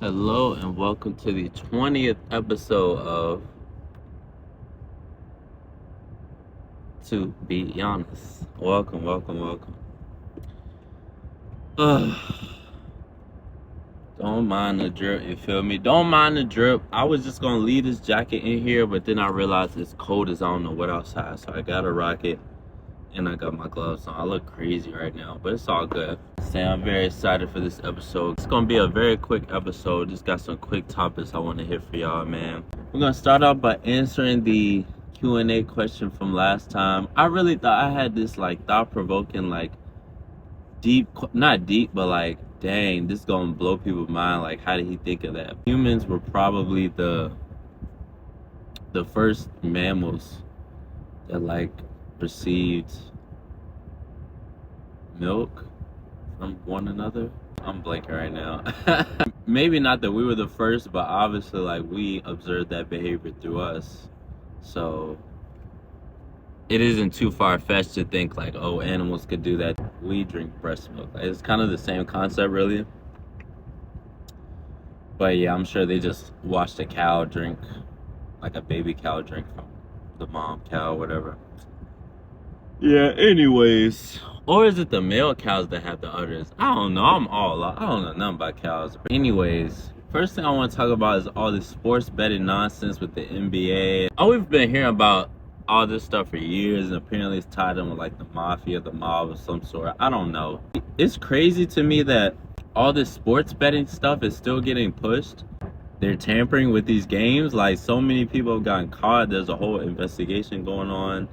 Hello and welcome to the 20th episode of To Be Honest. Welcome. Ugh. Don't mind the drip, you feel me? Don't mind the drip. I was just gonna leave this jacket in here, but then I realized it's cold as I don't know what outside, so I gotta rock it. And I got my gloves on. I look crazy right now, but it's all good. I'm very excited for this episode. It's gonna be a very quick episode. Just got some quick topics I want to hit for y'all, man. We're gonna start off by answering the Q&A question from last time. I really thought I had this thought-provoking, deep, not deep, but dang, this is gonna blow people's mind. How did he think of that? Humans were probably the first mammals that received milk from one another. I'm blanking right now. Maybe not that we were the first, but obviously we observed that behavior through us. So it isn't too far-fetched to think oh, animals could do that. We drink breast milk. It's kind of the same concept, really. But yeah, I'm sure they just watched a cow drink, a baby cow drink from the mom cow, whatever. Yeah, anyways. Or is it the male cows that have the udders? I don't know. I don't know nothing about cows. Anyways, first thing I want to talk about is all this sports betting nonsense with the NBA. We've been hearing about all this stuff for years, and apparently it's tied in with the mafia, the mob of some sort. I don't know. It's crazy to me that all this sports betting stuff is still getting pushed. They're tampering with these games. So many people have gotten caught. There's a whole investigation going on.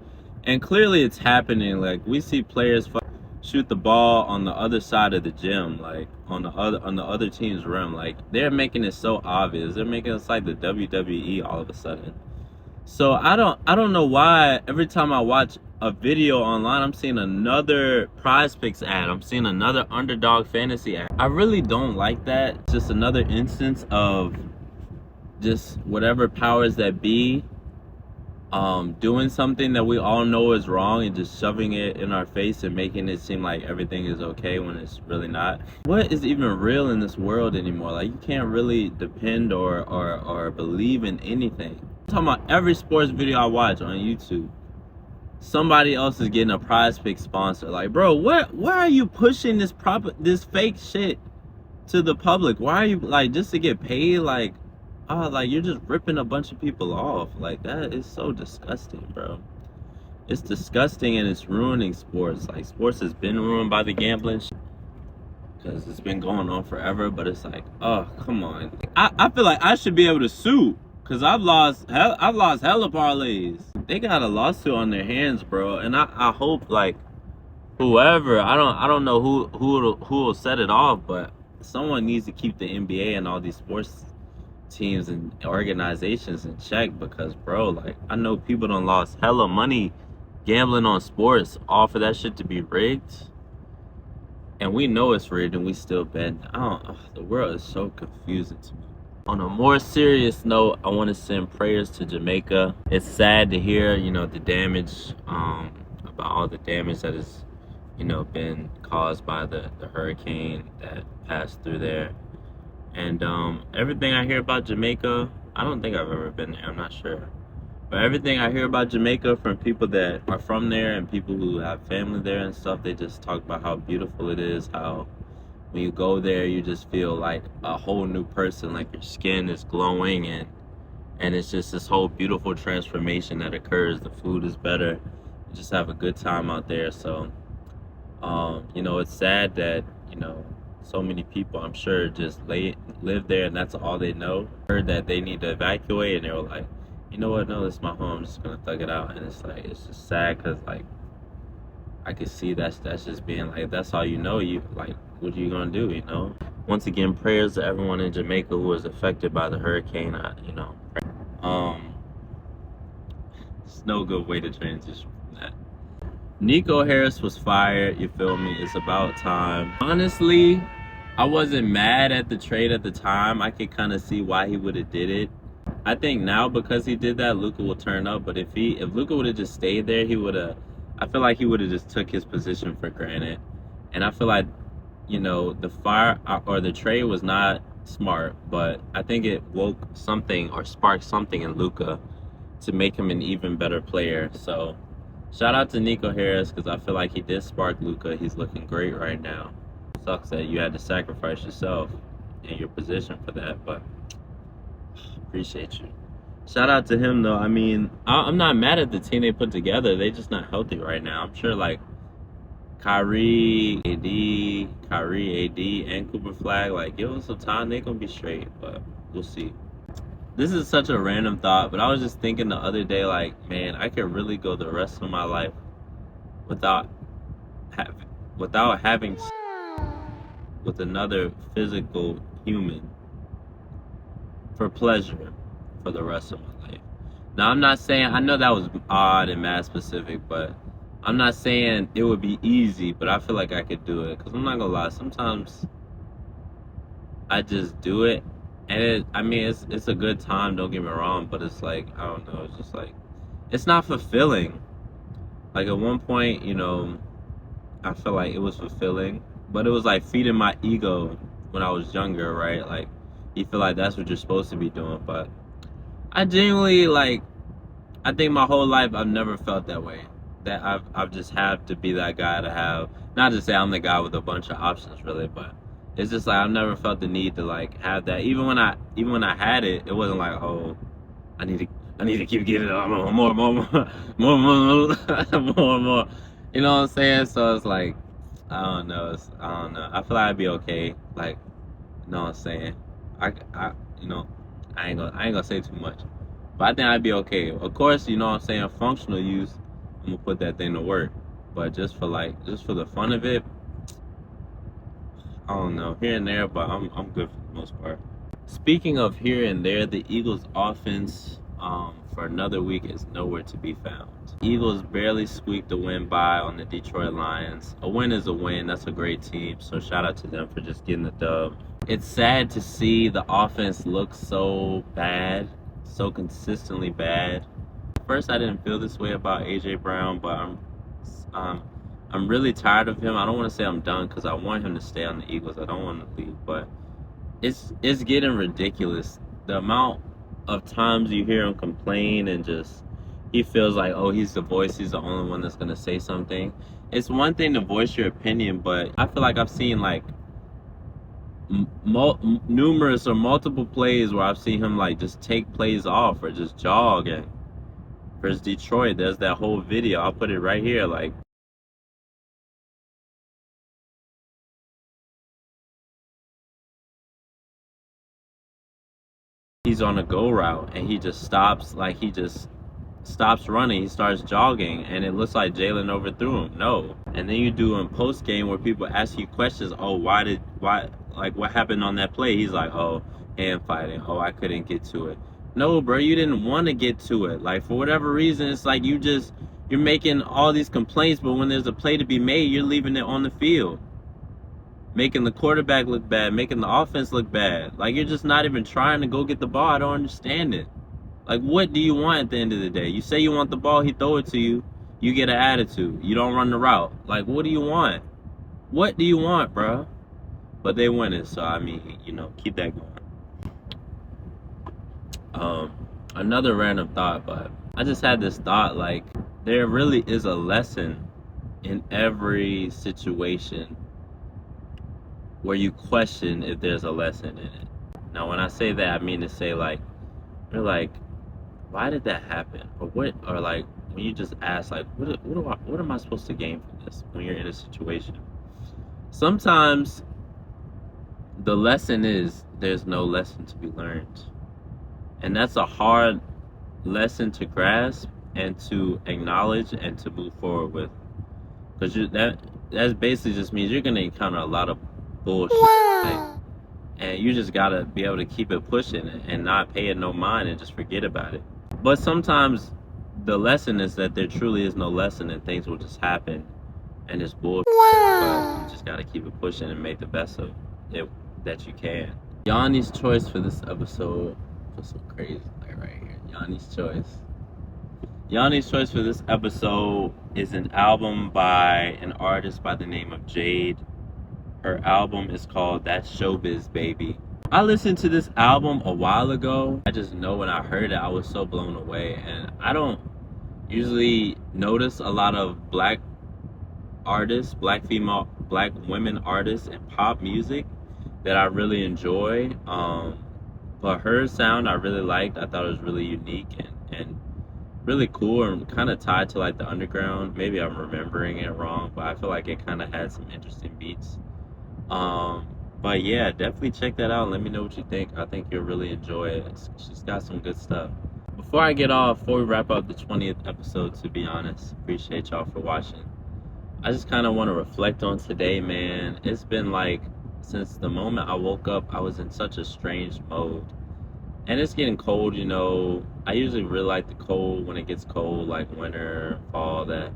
And clearly it's happening. We see players shoot the ball on the other side of the gym, on the other team's rim. They're making it so obvious. They're making it like the WWE all of a sudden. So I don't know why every time I watch a video online, I'm seeing another Prize Picks ad. I'm seeing another Underdog Fantasy ad. I really don't like that. It's just another instance of just whatever powers that be doing something that we all know is wrong and just shoving it in our face and making it seem like everything is okay when it's really not. What is even real in this world anymore? You can't really depend or believe in anything. I'm talking about every sports video I watch on YouTube, somebody else is getting a Prize Pick sponsor. Bro, why are you pushing this fake shit to the public? Why are you just to get paid? You're just ripping a bunch of people off. That is so disgusting, bro. It's disgusting, and it's ruining sports. Sports has been ruined by the gambling because it's been going on forever, but it's oh, come on. I feel like I should be able to sue because I've lost hella parlays. They got a lawsuit on their hands, bro, and I hope whoever, I don't know who will set it off, but someone needs to keep the NBA and all these sports teams and organizations in check, because bro, I know people done lost hella money gambling on sports, all for that shit to be rigged, and we know it's rigged and we still bet. The world is so confusing to me. On a more serious note, I want to send prayers to Jamaica. It's sad to hear the damage, about all the damage that has been caused by the hurricane that passed through there. And everything I hear about Jamaica, I don't think I've ever been there, I'm not sure. But everything I hear about Jamaica from people that are from there and people who have family there and stuff, they just talk about how beautiful it is, how when you go there, you just feel like a whole new person, your skin is glowing, and it's just this whole beautiful transformation that occurs. The food is better. You just have a good time out there. So, it's sad that, so many people, I'm sure, just live there and that's all they know. Heard that they need to evacuate and they were like, you know what, no, this is my home, I'm just gonna thug it out. And it's just sad because I could see that's just being that's all what are you gonna do, Once again, prayers to everyone in Jamaica who was affected by the hurricane. It's no good way to transition from that. Nico Harris was fired, you feel me? It's about time. Honestly, I wasn't mad at the trade at the time. I could kind of see why he would have did it. I think now because he did that, Luka will turn up. But if Luka would have just stayed there, I feel like he would have just took his position for granted. And I feel like, the fire or the trade was not smart, but I think it woke something or sparked something in Luka to make him an even better player. So shout out to Nico Harris because I feel like he did spark Luka. He's looking great right now. Sucks that you had to sacrifice yourself in your position for that, but appreciate you. Shout out to him though. I mean, I'm not mad at the team they put together. They just not healthy right now. I'm sure like Kyrie, AD, and Cooper Flag, like give them some time, they gonna be straight, but we'll see. This is such a random thought, but I was just thinking the other day, like, man, I could really go the rest of my life without having with another physical human for pleasure for the rest of my life. Now, I'm not saying, I know that was odd and mad specific, but I'm not saying it would be easy, but I feel like I could do it. Because I'm not going to lie, sometimes I just do it. And I mean, it's a good time, don't get me wrong, but it's like, I don't know, it's just like, it's not fulfilling. Like at one point, you know, I felt like it was fulfilling, but it was like feeding my ego when I was younger, right? Like, you feel like that's what you're supposed to be doing, but I genuinely like, I think my whole life I've never felt that way. That I've just had to be that guy to have, not to say I'm the guy with a bunch of options really, but it's just like I've never felt the need to like have that. Even when I had it, it wasn't like, oh, I need to keep giving it more, more, more, more, more. You know what I'm saying? So it's like I don't know. I don't know. I feel like I'd be okay. Like, you know what I'm saying? I you know, I ain't gonna say too much. But I think I'd be okay. Of course, you know what I'm saying, functional use, I'm gonna put that thing to work. But just for the fun of it, I don't know, here and there, but I'm good for the most part. Speaking of here and there, the Eagles offense for another week is nowhere to be found. Eagles barely squeaked a win by on the Detroit Lions. A win is a win. That's a great team. So shout out to them for just getting the dub. It's sad to see the offense look so bad, so consistently bad. First, I didn't feel this way about AJ Brown, but I'm really tired of him. I don't want to say I'm done because I want him to stay on the Eagles. I don't want to leave, but it's getting ridiculous. The amount of times you hear him complain and just he feels like, oh, he's the voice, he's the only one that's gonna say something. It's one thing to voice your opinion, but I feel like I've seen like numerous or multiple plays where I've seen him like just take plays off or just jog. And versus Detroit, there's that whole video. I'll put it right here. Like, he's on a go route and he just stops. Like, he just stops running. He starts jogging, and it looks like Jalen overthrew him. No. And then you do in post game where people ask you questions. Oh, why? Like, what happened on that play? He's like, oh, hand fighting. Oh, I couldn't get to it. No, bro, you didn't want to get to it. Like, for whatever reason, it's like you're making all these complaints, but when there's a play to be made, you're leaving it on the field, making the quarterback look bad, making the offense look bad. Like, you're just not even trying to go get the ball. I don't understand it. Like, what do you want at the end of the day? You say you want the ball, he throw it to you, you get an attitude. You don't run the route. Like, what do you want? What do you want, bro? But they win it, so I mean, you know, keep that going. Another random thought, but I just had this thought, like, there really is a lesson in every situation where you question if there's a lesson in it. Now, when I say that, I mean to say, like, you're like, why did that happen? Or what? Or like, when you just ask, like, what am I supposed to gain from this when you're in a situation? Sometimes the lesson is there's no lesson to be learned. And that's a hard lesson to grasp and to acknowledge and to move forward with. Because that basically just means you're going to encounter a lot of bullshit. Like, and you just got to be able to keep it pushing and not pay it no mind and just forget about it. But sometimes the lesson is that there truly is no lesson and things will just happen and it's bullshit. But you just got to keep it pushing and make the best of it that you can. Yanni's choice for this episode was so crazy, like right here. Yanni's choice. Yanni's choice for this episode is an album by an artist by the name of Jade. Her album is called That's Showbiz Baby. I listened to this album a while ago. I just know when I heard it, I was so blown away. And I don't usually notice a lot of black artists, black women artists in pop music that I really enjoy. But her sound I really liked. I thought it was really unique and really cool and kind of tied to like the underground. Maybe I'm remembering it wrong, but I feel like it kind of had some interesting beats. Um, but yeah, definitely check that out. Let me know what you think. I think you'll really enjoy it. She's got some good stuff. Before we wrap up the 20th episode, to be honest, appreciate y'all for watching. I just kind of want to reflect on today, man. It's been like since the moment I woke up, I was in such a strange mode. And it's getting cold, you know. I usually really like the cold when it gets cold, like winter, fall, that.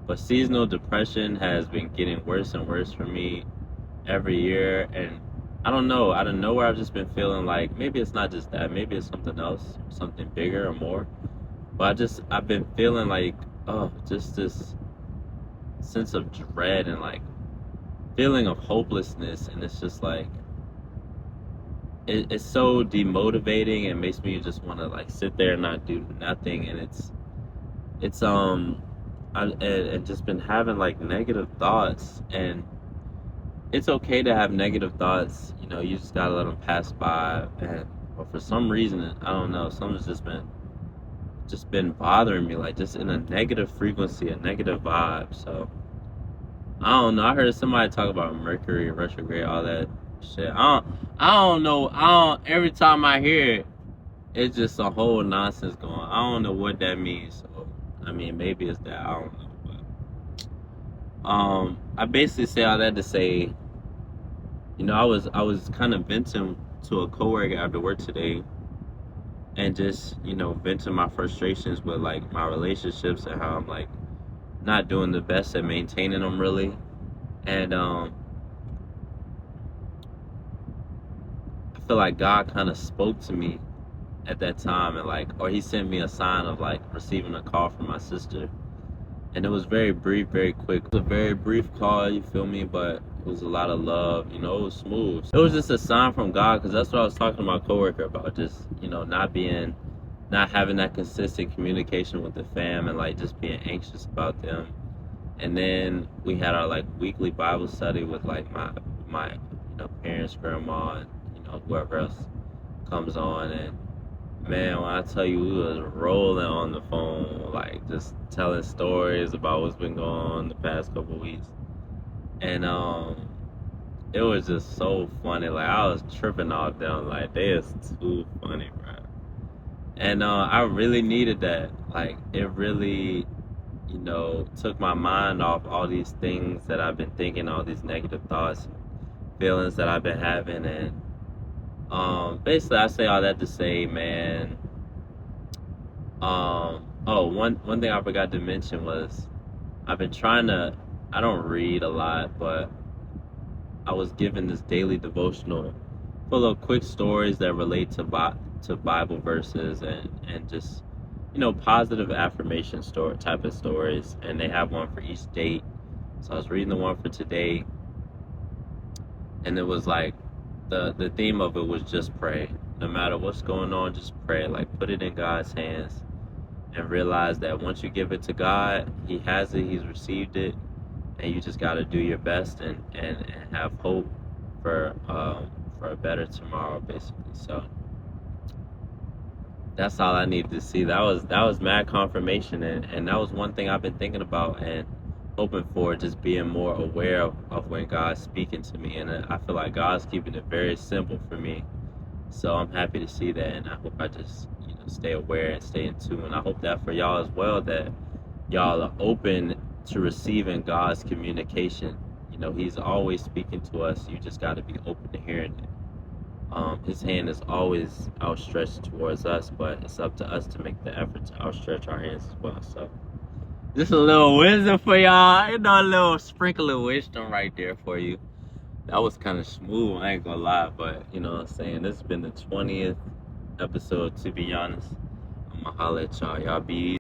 But seasonal depression has been getting worse and worse for me every year. And I don't know, out of nowhere, I've just been feeling like maybe it's not just that, maybe it's something else, something bigger or more. But I've been feeling like, oh, just this sense of dread and like feeling of hopelessness. And it's just like, it's so demotivating and makes me just want to like sit there and not do nothing. And I've just been having like negative thoughts, and it's okay to have negative thoughts. You know, you just gotta let them pass by. And but for some reason, I don't know, something's just been bothering me, like just in a negative frequency, a negative vibe. So I don't know. I heard somebody talk about Mercury retrograde, all that shit. I don't know. Every time I hear it, it's just a whole nonsense going. I don't know what that means. So I mean, maybe it's that. I don't know. But I basically say all that to say, you know, I was kind of venting to a coworker after work today, and just, you know, venting my frustrations with like my relationships and how I'm like not doing the best at maintaining them really. And I feel like God kind of spoke to me at that time, and like, or he sent me a sign of like receiving a call from my sister. And it was very brief, very quick. It was a very brief call, you feel me? But it was a lot of love, you know, it was smooth. It was just a sign from God, because that's what I was talking to my coworker about, just, you know, not having that consistent communication with the fam, and like just being anxious about them. And then we had our like weekly Bible study with like my you know, parents, grandma, and you know, whoever else comes on. And man, when I tell you, we was rolling on the phone, like just telling stories about what's been going on the past couple weeks. And it was just so funny. Like I was tripping off them. Like they is too funny, bro. And I really needed that. Like it really, you know, took my mind off all these things that I've been thinking, all these negative thoughts, feelings that I've been having. And basically I say all that to say, man, one thing I forgot to mention was I've been trying to, I don't read a lot, but I was given this daily devotional full of quick stories that relate to Bible verses, and just, you know, positive affirmation story type of stories. And they have one for each date. So I was reading the one for today, and it was like the theme of it was just pray. No matter what's going on, just pray. Like put it in God's hands, and realize that once you give it to God, he has it, he's received it, and you just got to do your best, and have hope for a better tomorrow, basically. So that's all I needed to see. That was mad confirmation, and that was one thing I've been thinking about and hoping for, just being more aware of when God's speaking to me. And I feel like God's keeping it very simple for me. So I'm happy to see that, and I hope I just, you know, stay aware and stay in tune. And I hope that for y'all as well, that y'all are open to receiving God's communication. You know, he's always speaking to us. You just got to be open to hearing it. His hand is always outstretched towards us, but it's up to us to make the effort to outstretch our hands as well. So just a little wisdom for y'all, you know, a little sprinkle of wisdom right there for you. That was kind of smooth, I ain't gonna lie, but you know what I'm saying, this has been the 20th episode, to be honest. I'm gonna holler at y'all. Y'all be easy.